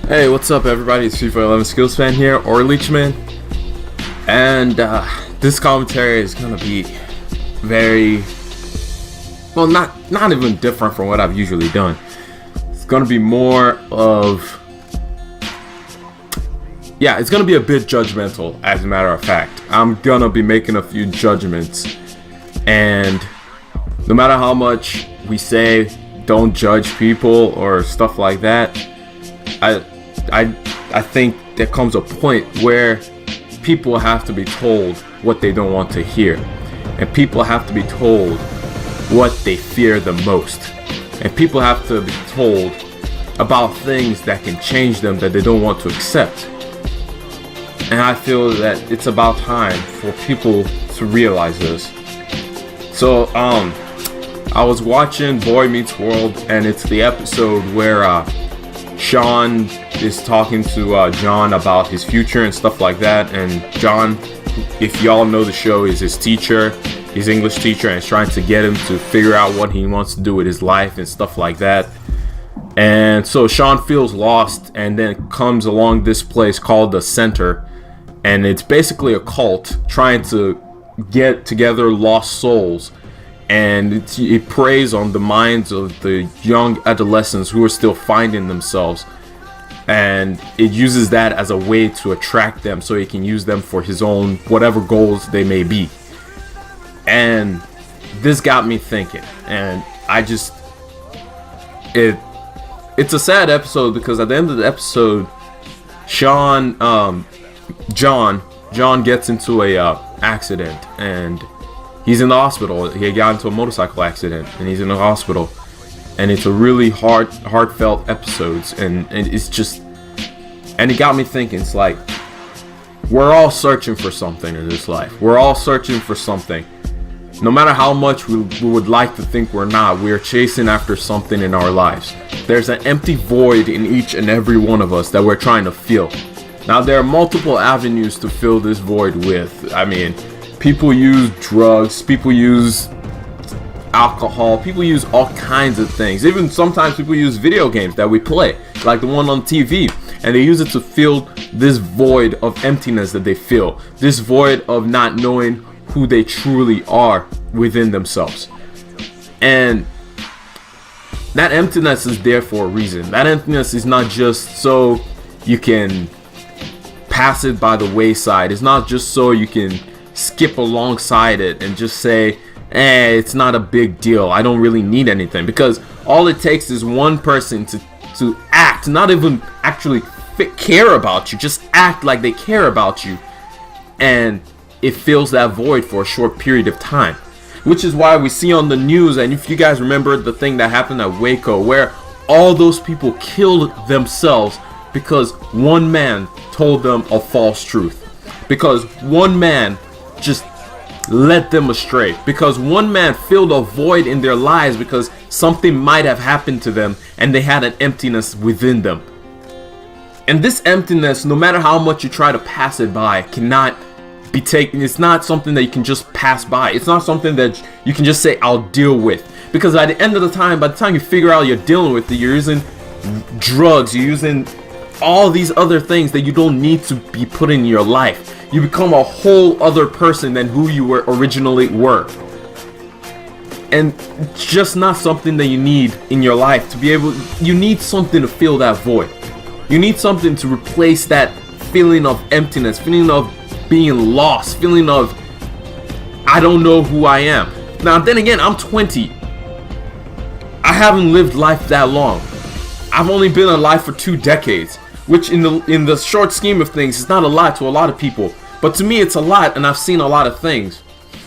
Hey, what's up everybody? It's FIFA 11 Skills Fan here, or Leechman. And this commentary is gonna be very, well, not even different from what I've usually done. It's gonna be more of, it's gonna be a bit judgmental, as a matter of fact. I'm gonna be making a few judgments, and no matter how much we say don't judge people or stuff like that, I think there comes a point where people have to be told what they don't want to hear, and people have to be told what they fear the most, and people have to be told about things that can change them that they don't want to accept. And I feel that it's about time for people to realize this. So I was watching Boy Meets World, and it's the episode where Sean is talking to John about his future and stuff like that. And John, if y'all know the show, is his teacher, his English teacher, and is trying to get him to figure out what he wants to do with his life and stuff like that. And so Sean feels lost, and then comes along this place called the Center, and it's basically a cult trying to get together lost souls. And it preys on the minds of the young adolescents who are still finding themselves, and it uses that as a way to attract them so he can use them for his own whatever goals they may be. And this got me thinking, and it's a sad episode, because at the end of the episode, John gets into a accident, and he's in the hospital. He got into a motorcycle accident, and he's in the hospital. And it's a really heartfelt episodes, and it's just, and it got me thinking. It's like, we're all searching for something in this life. We're all searching for something. No matter how much we would like to think we're not, we're chasing after something in our lives. There's an empty void in each and every one of us that we're trying to fill. Now, there are multiple avenues to fill this void with. I mean, people use drugs, people use alcohol, people use all kinds of things. Even sometimes people use video games that we play, like the one on TV, and they use it to fill this void of emptiness that they feel, this void of not knowing who they truly are within themselves. And that emptiness is there for a reason. That emptiness is not just so you can pass it by the wayside. It's not just so you can skip alongside it and just say, it's not a big deal, I don't really need anything. Because all it takes is one person to act, not even actually care about you, just act like they care about you, and it fills that void for a short period of time. Which is why we see on the news, and if you guys remember the thing that happened at Waco, where all those people killed themselves because one man told them a false truth, because one man just led them astray, because one man filled a void in their lives because something might have happened to them and they had an emptiness within them. And this emptiness, no matter how much you try to pass it by, cannot be taken. It's not something that you can just pass by. It's not something that you can just say, I'll deal with. Because by the end of the time, by the time you figure out you're dealing with it, you're using drugs, you're using all these other things that you don't need to be put in your life. You become a whole other person than who you were originally were. And it's just not something that you need in your life to be able. You need something to fill that void. You need something to replace that feeling of emptiness, feeling of being lost, feeling of, I don't know who I am. Now, then again, I'm 20. I haven't lived life that long. I've only been alive for 2 decades. Which in the short scheme of things is not a lot to a lot of people, but to me it's a lot, and I've seen a lot of things.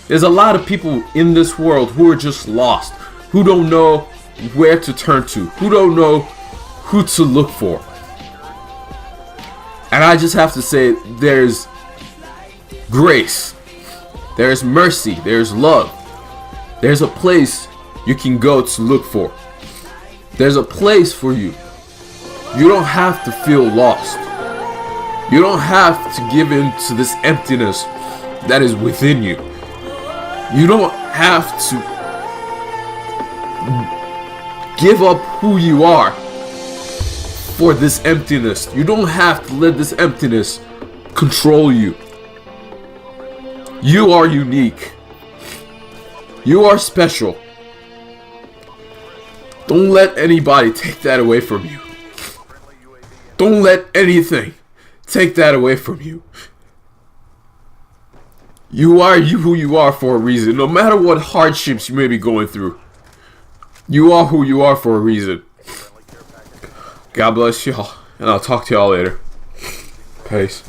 There's a lot of people in this world who are just lost, who don't know where to turn to, who don't know who to look for. And I just have to say, there's grace, there's mercy, there's love. There's a place you can go to look for. There's a place for you. You don't have to feel lost. You don't have to give in to this emptiness that is within you. You don't have to give up who you are for this emptiness. You don't have to let this emptiness control you. You are unique. You are special. Don't let anybody take that away from you. Don't let anything take that away from you. You are who you are for a reason. No matter what hardships you may be going through, you are who you are for a reason. God bless y'all, and I'll talk to y'all later. Peace.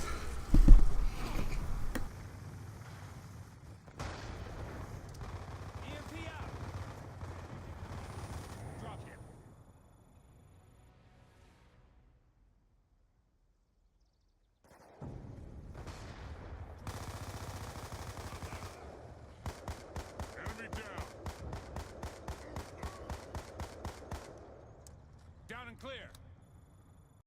Down and clear.